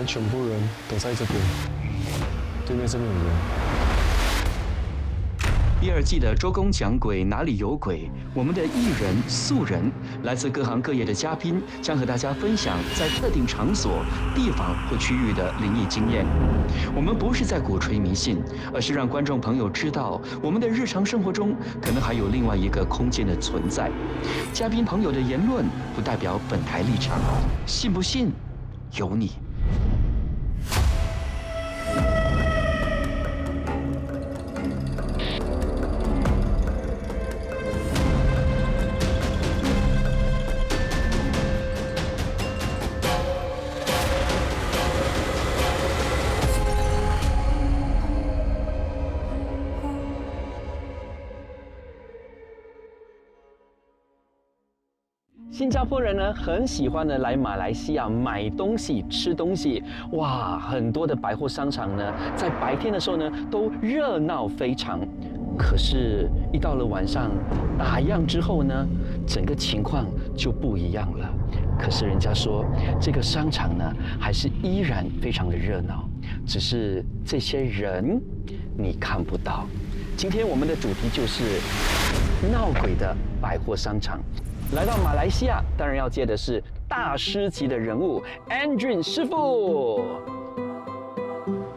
们全部人都在这边，对面是没有人。第二季的周公讲鬼哪里有鬼？我们的艺人素人，来自各行各业的嘉宾，将和大家分享在特定场所、地方或区域的灵异经验。我们不是在鼓吹迷信，而是让观众朋友知道，我们的日常生活中可能还有另外一个空间的存在。嘉宾朋友的言论不代表本台立场，信不信由你。新加坡人呢很喜欢呢来马来西亚买东西、吃东西，哇，很多的百货商场呢在白天的时候呢都热闹非常，可是，一到了晚上打烊之后呢，整个情况就不一样了。可是人家说这个商场呢还是依然非常的热闹，只是这些人你看不到。今天我们的主题就是闹鬼的百货商场。来到马来西亚，当然要接的是大师级的人物 Andrew 师傅，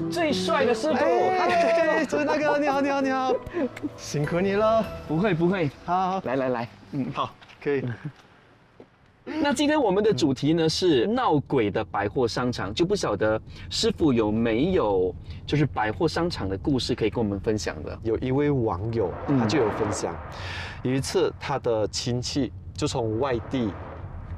最帅的师傅。哎，就是那个，你好，辛苦你了。不会，好，来，好，可以。那今天我们的主题呢是闹鬼的百货商场，就不晓得师傅有没有就是百货商场的故事可以跟我们分享的？有一位网友，他就有分享，有一次他的亲戚就从外地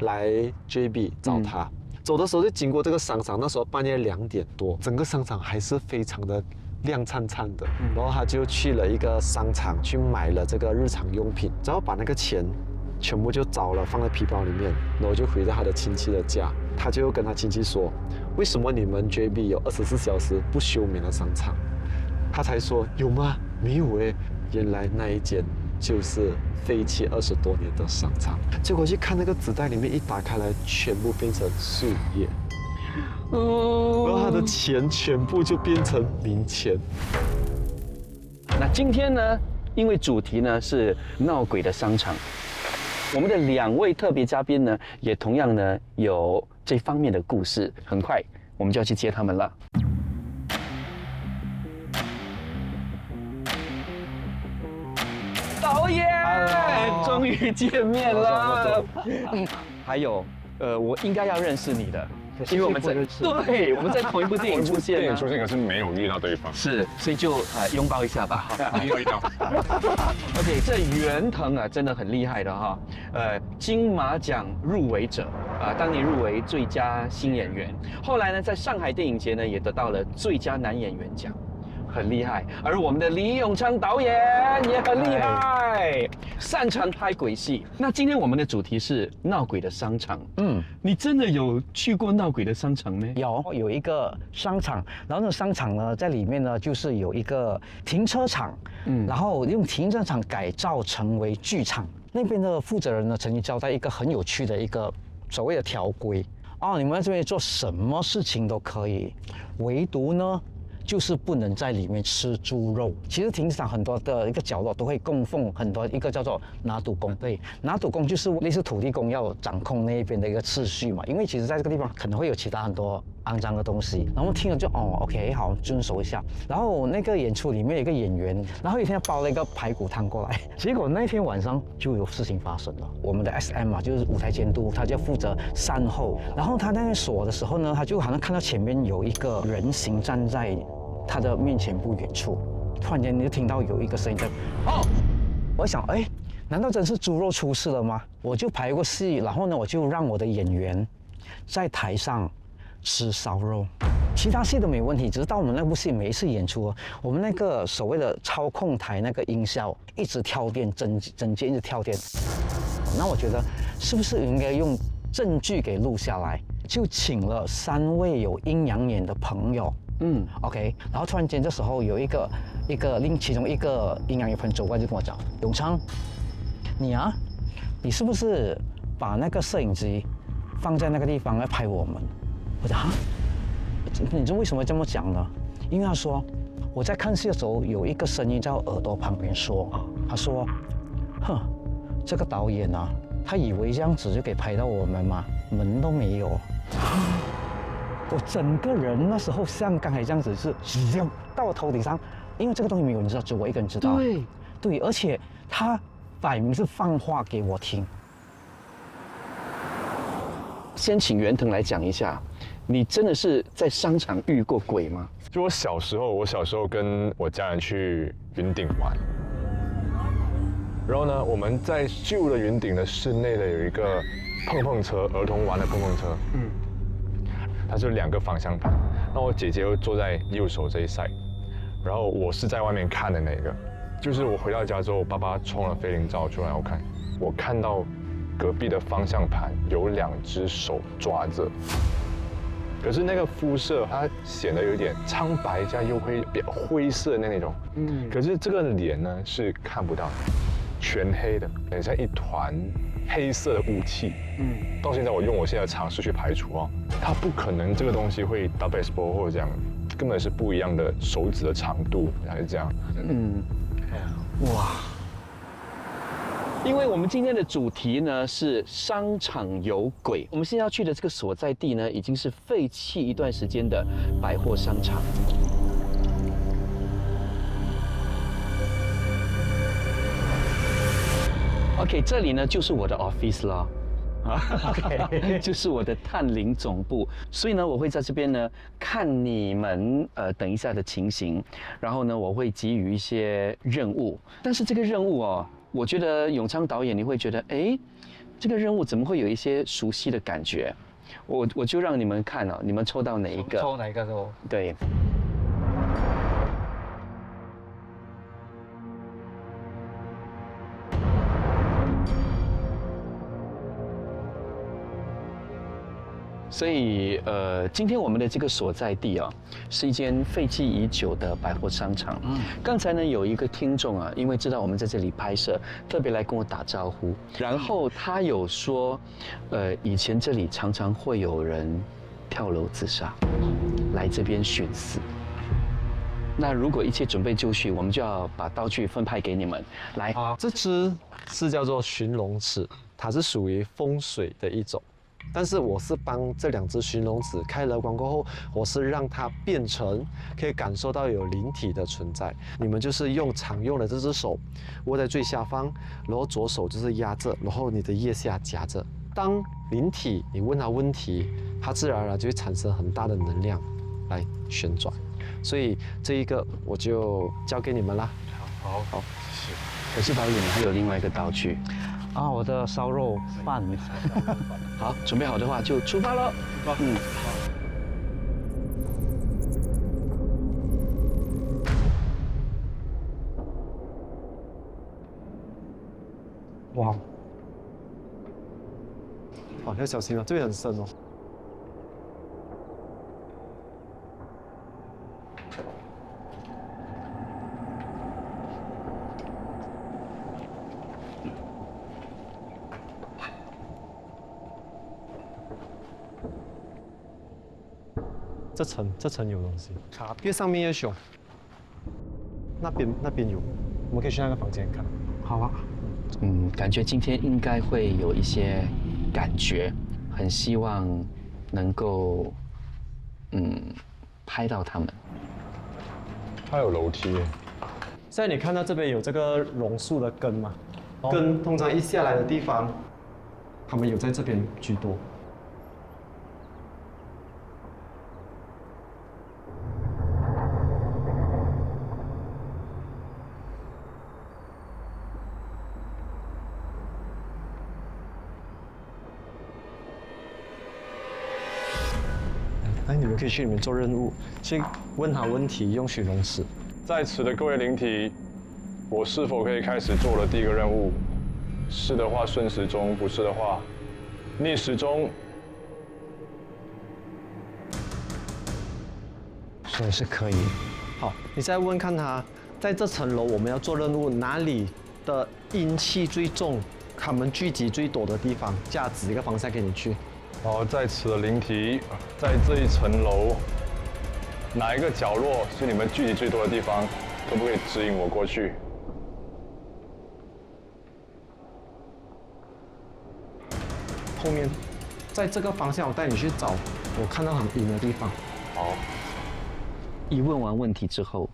来 JB 找他，走的时候就经过这个商场，那时候半夜2点多，整个商场还是非常的亮灿灿的。然后他就去了一个商场去买了这个日常用品，然后把那个钱全部就找了放在皮包里面，然后就回到他的亲戚的家。他就跟他亲戚说，为什么你们 JB 有24小时不休眠的商场？他才说有吗？没有诶，原来那一间就是废弃20多年的商场。结果去看那个纸袋里面，一打开来，全部变成树叶，然后他的钱全部就变成冥钱。那今天呢，因为主题呢是闹鬼的商场，我们的2位特别嘉宾呢，也同样呢有这方面的故事。很快我们就要去接他们了。导演，终于见面了。还有，我应该要认识你的，因为我们在同一部电影出现。电影出现，可是没有遇到对方。是，所以就拥抱一下吧。好，遇到。OK， 这袁腾啊，真的很厉害的哈。金马奖入围者啊，当年入围最佳新演员，后来呢，在上海电影节呢也得到了最佳男演员奖。很厉害，而我们的李永昌导演也很厉害，擅长拍鬼戏。那今天我们的主题是闹鬼的商场。你真的有去过闹鬼的商场吗？有一个商场，然后那个商场呢，在里面呢就是有一个停车场，然后用停车场改造成为剧场。那边的负责人呢，曾经交代一个很有趣的一个所谓的条规你们在这边做什么事情都可以，唯独呢，就是不能在里面吃猪肉。其实停车场很多的一个角落都会供奉很多一个叫做拿督公，对，拿督公就是类似土地公要掌控那边的一个秩序嘛。因为其实在这个地方可能会有其他很多肮脏的东西，然后我们听了就OK 好，遵守一下。然后那个演出里面有一个演员，然后有一天包了一个排骨汤过来，结果那天晚上就有事情发生了。我们的 SM 嘛，就是舞台监督，他就负责善后。然后他在那锁的时候呢，他就好像看到前面有一个人形站在他的面前不远处，突然间你就听到有一个声音在我想难道真是猪肉出事了吗？我就排过戏，然后呢我就让我的演员在台上吃烧肉，其他戏都没问题，只是到我们那部戏每一次演出，我们那个所谓的操控台那个音效一直跳电，整间一直跳电。那我觉得是不是应该用证据给录下来，就请了3位有阴阳眼的朋友。OK， 然后突然间这时候有其中一个阴阳眼朋友走过来就跟我讲，永昌，你是不是把那个摄影机放在那个地方来拍我们？我讲你知道为什么这么讲呢？因为他说我在看戏的时候，有一个声音在我耳朵旁边说，他说，哼，这个导演啊，他以为这样子就可以拍到我们吗？门都没有。我整个人那时候像刚才这样子是到我头顶上，因为这个东西没有人知道，只有我一个人知道。对，而且他摆明是放话给我听。先请袁腾来讲一下，你真的是在商场遇过鬼吗？就我小时候跟我家人去云顶玩，然后呢，我们在旧的云顶的室内的有一个碰碰车，儿童玩的碰碰车，它是2个方向盘，那我姐姐又坐在右手这一 side， 然后我是在外面看的那个，就是我回到家之后，爸爸冲了菲林照出来，我看到隔壁的方向盘有2只手抓着，可是那个肤色它显得有点苍白加又会比较灰色的那种，可是这个脸呢是看不到的，全黑的，很像一团黑色的雾气，到现在我用我现在的常识去排除啊，它不可能这个东西会 double exposure 或者这样，根本是不一样的手指的长度还是这样，哇！因为我们今天的主题呢是商场有鬼，我们现在要去的这个所在地呢，已经是废弃一段时间的百货商场。OK， 这里呢就是我的 office 了。OK， 就是我的探灵总部，所以呢，我会在这边呢看你们等一下的情形，然后呢，我会给予一些任务，但是这个任务哦，我觉得永昌导演你会觉得，哎，这个任务怎么会有一些熟悉的感觉？我就让你们看哦，你们抽到哪一个？抽哪一个都对。所以，今天我们的这个所在地啊，是一间废弃已久的百货商场。刚才呢，有一个听众啊，因为知道我们在这里拍摄，特别来跟我打招呼。然后他有说，以前这里常常会有人跳楼自杀，来这边寻死。那如果一切准备就绪，我们就要把道具分派给你们。来，这只是叫做寻龙尺，它是属于风水的一种。但是我是帮这2只寻龙尺开了光过后，我是让它变成可以感受到有灵体的存在。你们就是用常用的这只手握在最下方，然后左手就是压着，然后你的腋下夹着。当灵体你问它问题，它自然而然就会产生很大的能量来旋转。所以这一个我就交给你们啦。好，谢谢。可是导演还有另外一个道具。啊，我的烧肉饭。好，准备好的话就出发了。哇，要小心啊，这边很深哦。这层有东西，越上面越凶。那边有，我们可以去那个房间看。好啊。感觉今天应该会有一些感觉，很希望能够拍到他们。它有楼梯耶。现在你看到这边有这个榕树的根吗？根通常一下来的地方，他们有在这边居多。那你们可以去里面做任务，去问他问题，用寻龙尺。在此的各位灵体，我是否可以开始做了第一个任务？是的话顺时钟，不是的话逆时钟。所以是可以。好，你再问看他，在这层楼我们要做任务，哪里的阴气最重，他们聚集最多的地方，指一个方向给你去。好，在此的灵体，在这一层楼哪一个角落是你们聚集最多的地方？可不可以指引我过去？后面，在这个方向，我带你去找我看到很阴的地方。好。一问完问题之后，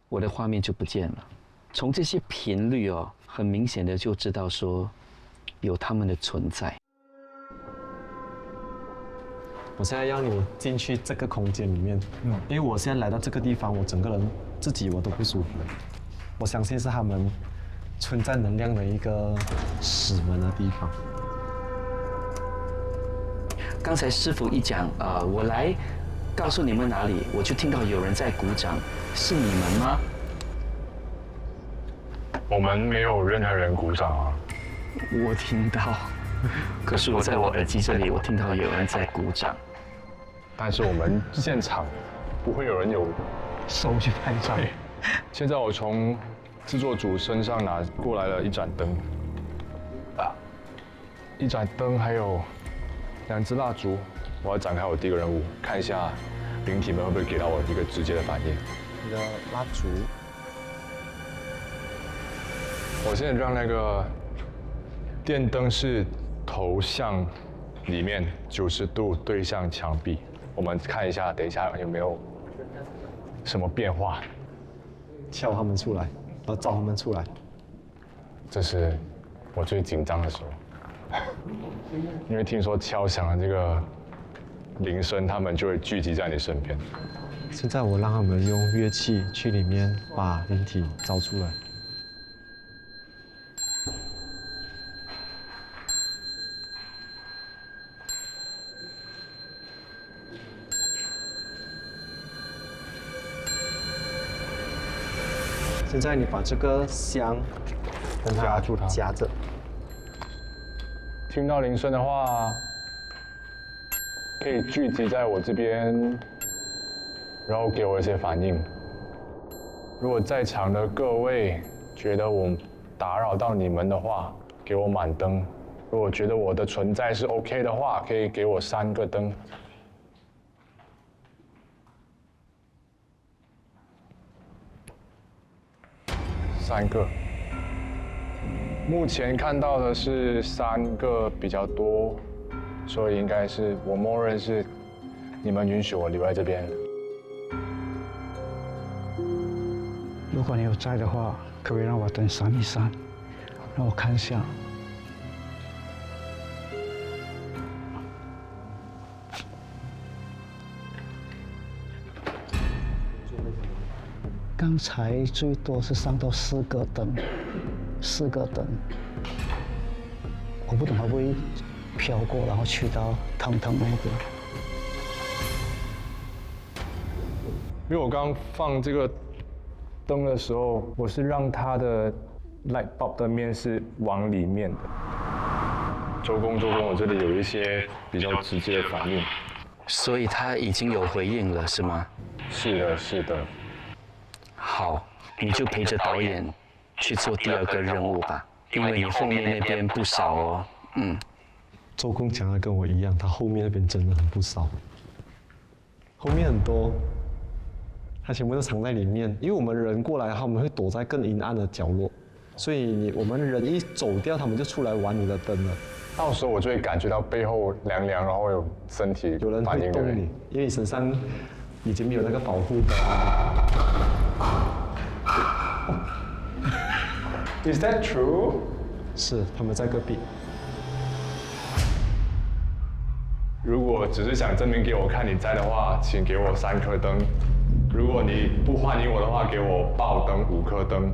我的画面就不见了。从这些频率哦，很明显的就知道说有他们的存在。我现在要你进去这个空间里面，因为我现在来到这个地方，我整个人自己我都不舒服。我相信是他们存在能量的一个使门的地方。刚才师傅一讲，我来告诉你们哪里，我就听到有人在鼓掌，是你们吗？我们没有任何人鼓掌啊。我听到，可是我在我耳机这里，我听到有人在鼓掌。但是我们现场不会有人有手去拍照。现在我从制作组身上拿过来了一盏灯，一盏灯还有2支蜡烛。我要展开我第一个任务，看一下灵体们会不会给到我一个直接的反应。你的蜡烛，我现在让那个电灯是头向里面90度对向墙壁。我们看一下，等一下有没有什么变化？敲他们出来，然后找他们出来。这是我最紧张的时候，因为听说敲响了这个铃声，他们就会聚集在你身边。现在我让他们用乐器去里面把灵体招出来。现在你把这个香跟它夹住它夹着。听到铃声的话，可以聚集在我这边，然后给我一些反应。如果在场的各位觉得我打扰到你们的话，给我满灯；如果觉得我的存在是 OK 的话，可以给我3个灯。3个。目前看到的是3个比较多，所以应该是我默认是你们允许我留在这边。如果你有在的话，可不可以让我灯闪一闪，让我看一下。刚才最多是上到4个灯，4个灯，我不懂会不会飘过，然后去到腾腾那边。因为我刚放这个灯的时候，我是让它的 light bulb 的面是往里面的。周公，我这里有一些比较直接的反应。所以他已经有回应了，是吗？是的，是的。好，你就陪着导演去做第2个任务吧，因为你后面那边不少哦。周公讲的跟我一样，他后面那边真的很不少，后面很多，他全部都藏在里面。因为我们人过来，他们会躲在更阴暗的角落，所以我们人一走掉，他们就出来玩你的灯了。到时候我就会感觉到背后凉凉，然后有身体有人反应的会动你，因为你身上已经没有那个保护的。Is that true？ 是，他们在隔壁。如果只是想证明给我看你在的话，请给我3颗灯。如果你不欢迎我的话，给我爆灯5颗灯。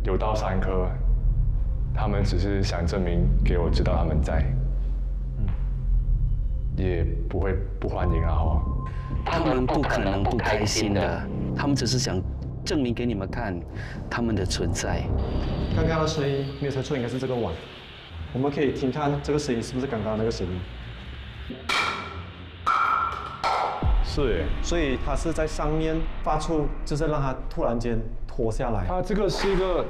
有到3颗，他们只是想证明给我知道他们在，也不会不欢迎啊哈。他们不可能不开心的，他们只是想证明给你们看他们的存在。刚刚的声音没有猜错，应该是这个碗。我们可以听看这个声音是不是刚刚那个声音？是耶，所以它是在上面发出，就是让它突然间脱下来。它这个是一个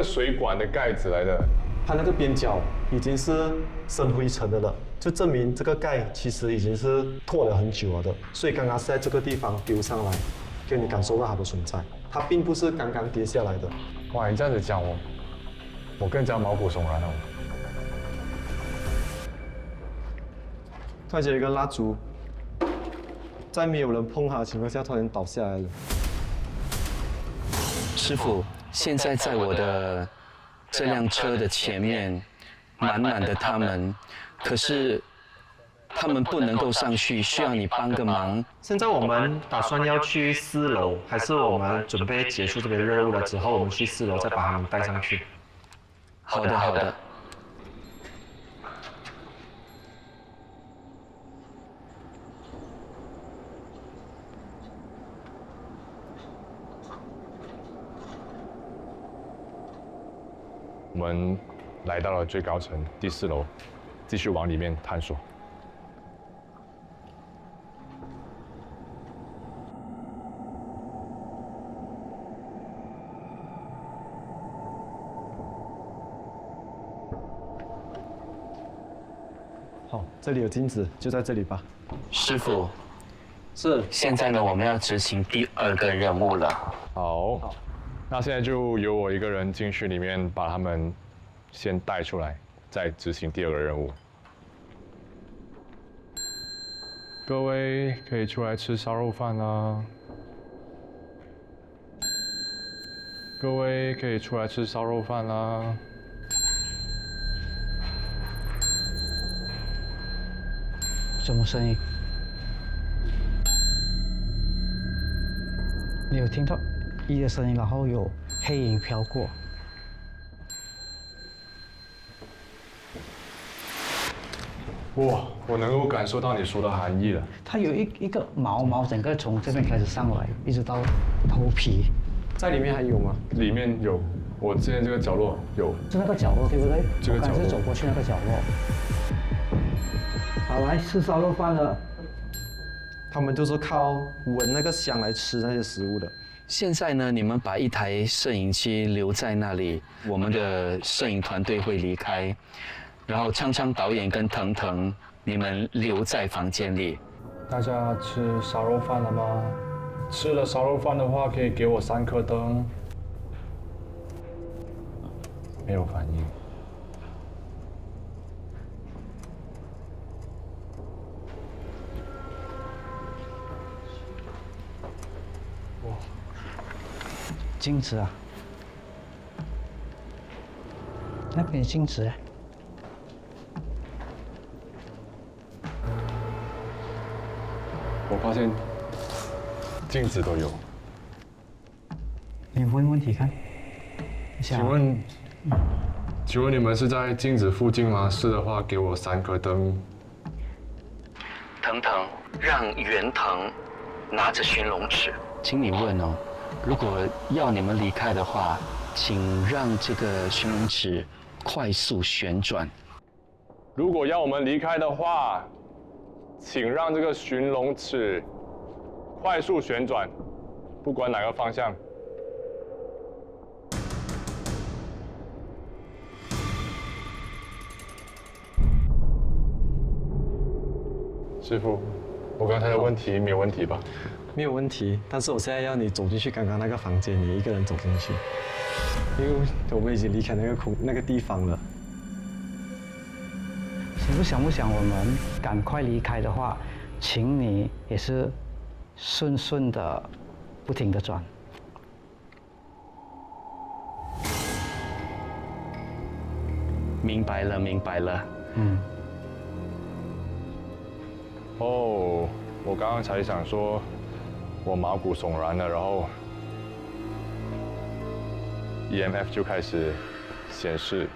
水管的盖子来的。它那个边角已经是生灰尘的了，就证明这个盖其实已经是脱了很久了的，所以刚刚是在这个地方丢上来，给你感受到它的存在，它并不是刚刚跌下来的。哇，你这样子讲我更加毛骨悚然了。突然间有一个蜡烛，在没有人碰它的情况下，突然倒下来了。师傅，现在在我的这辆车的前面，满满的他们，可是他们不能够上去，需要你帮个忙。现在我们打算要去4楼，还是我们准备结束这边任务了之后，我们去4楼再把他们带上去？好的，好的。我们来到了最高层第4楼，继续往里面探索。好，这里有镜子，就在这里吧。师傅，是，现在呢，我们要执行第2个任务了。好，那现在就由我一个人进去里面把他们先带出来，再执行第2个任务。各位可以出来吃烧肉饭啦！各位可以出来吃烧肉饭啦！什么声音？你有听到一的声音，然后有黑影飘过。哇，我能够感受到你说的含义了。它有一个毛整个从这边开始上来，一直到头皮。在里面还有吗？里面有，我之前这个角落有。是那个角落对不对？这个角落我刚才是走过去那个角落。好，来吃烧肉饭了。他们就是靠闻那个香来吃那些食物的。现在呢，你们把一台摄影机留在那里，我们的摄影团队会离开，然后昌昌导演跟腾腾，你们留在房间里。大家吃烧肉饭了吗？吃了烧肉饭的话，可以给我3颗灯。没有反应。镜子啊，那边有镜子啊。我发现镜子都有。你问问题看。请问你们是在镜子附近吗？是的话，给我3颗灯。腾腾，让袁腾拿着寻龙尺，请你问哦，如果要你们离开的话，请让这个寻龙尺快速旋转。如果要我们离开的话，请让这个寻龙尺快速旋转，不管哪个方向。师傅，我刚才的问题没有问题吧？没有问题，但是我现在要你走进去刚刚那个房间，你一个人走进去，因为我们已经离开那个地方了。想不想我们赶快离开的话，请你也是顺的，不停的转。明白了，明白了。嗯。哦，我刚刚才想说，我毛骨悚然了，然后 EMF 就开始显示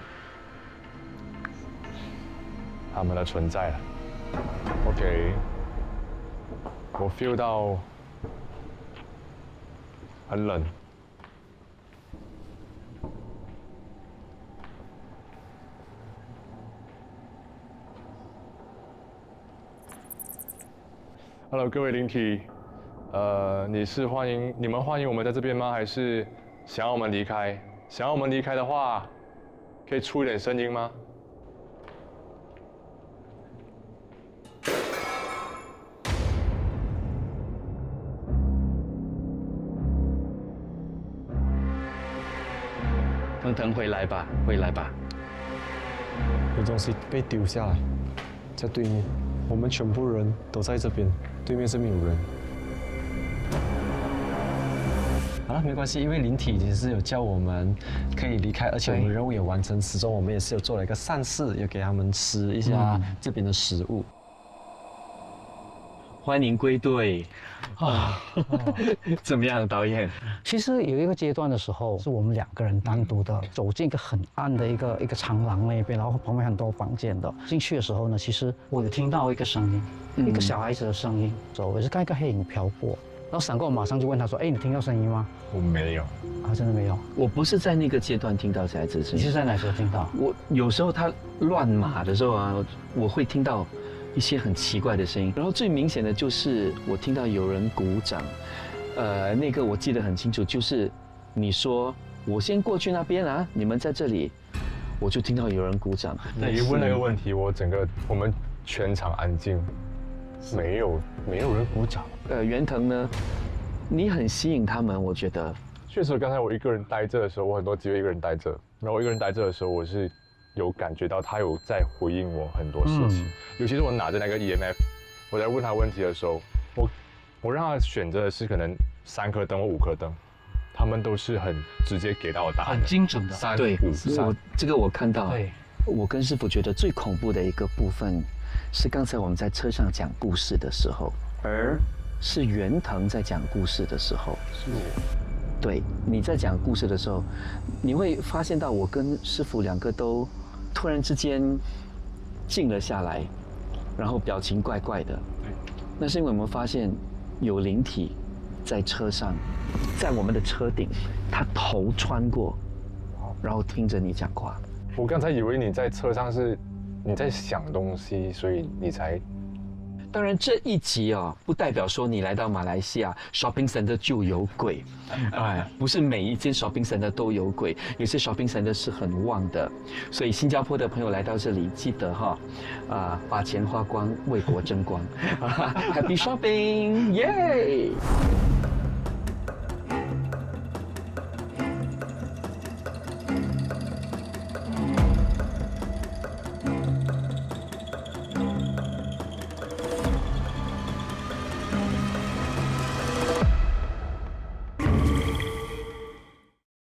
他们的存在了。OK， 我 feel 到很冷。Hello， 各位灵体，你们欢迎我们在这边吗？还是想要我们离开？想要我们离开的话，可以出一点声音吗？张腾回来吧，回来吧。有东西被丢下来，在对面，我们全部人都在这边，对面是没有人。好了，没关系，因为灵体其实是有叫我们可以离开，而且我们任务也完成，始终我们也是有做了一个善事，有给他们吃一下这边的食物。欢迎归队啊！怎么样，导演？其实有一个阶段的时候，是我们2个人单独的走进一个很暗的一个长廊那边，然后旁边很多房间的。进去的时候呢，其实我有听到一个声音，一个小孩子的声音，我是看一个黑影飘过，然后闪过，我马上就问他说：“哎，你听到声音吗？”我没有。啊，真的没有。我不是在那个阶段听到小孩子的声音。你是在哪时候听到？我有时候他乱码的时候啊，我会听到一些很奇怪的声音，然后最明显的就是我听到有人鼓掌，那个我记得很清楚，就是你说我先过去那边啊，你们在这里，我就听到有人鼓掌。你问那个问题，我们全场安静，没有人鼓掌。袁腾呢，你很吸引他们，我觉得。确实，刚才我一个人待着的时候，我很多机会一个人待着，然后我一个人待着的时候，我是有感觉到他有在回应我很多事情，尤其是我拿着那个 EMF， 我在问他问题的时候，我让他选择的是可能3颗灯或5颗灯，他们都是很直接给到我答案的，很精准的。对3、5、3。这个我看到。对，我跟师傅觉得最恐怖的一个部分，是刚才我们在车上讲故事的时候，而是袁腾在讲故事的时候。是我。对，你在讲故事的时候，你会发现到我跟师傅2个都突然之间静了下来，然后表情怪怪的。那是因为我们发现有灵体在车上，在我们的车顶，他头穿过，然后听着你讲话。我刚才以为你在车上是你在想东西，所以你才。当然，这一集啊，不代表说你来到马来西亚 shopping center 就有鬼，哎，不是每一间 shopping center 都有鬼，有些 shopping center 是很旺的，所以新加坡的朋友来到这里，记得哈，把钱花光，为国争光，Happy shopping，耶！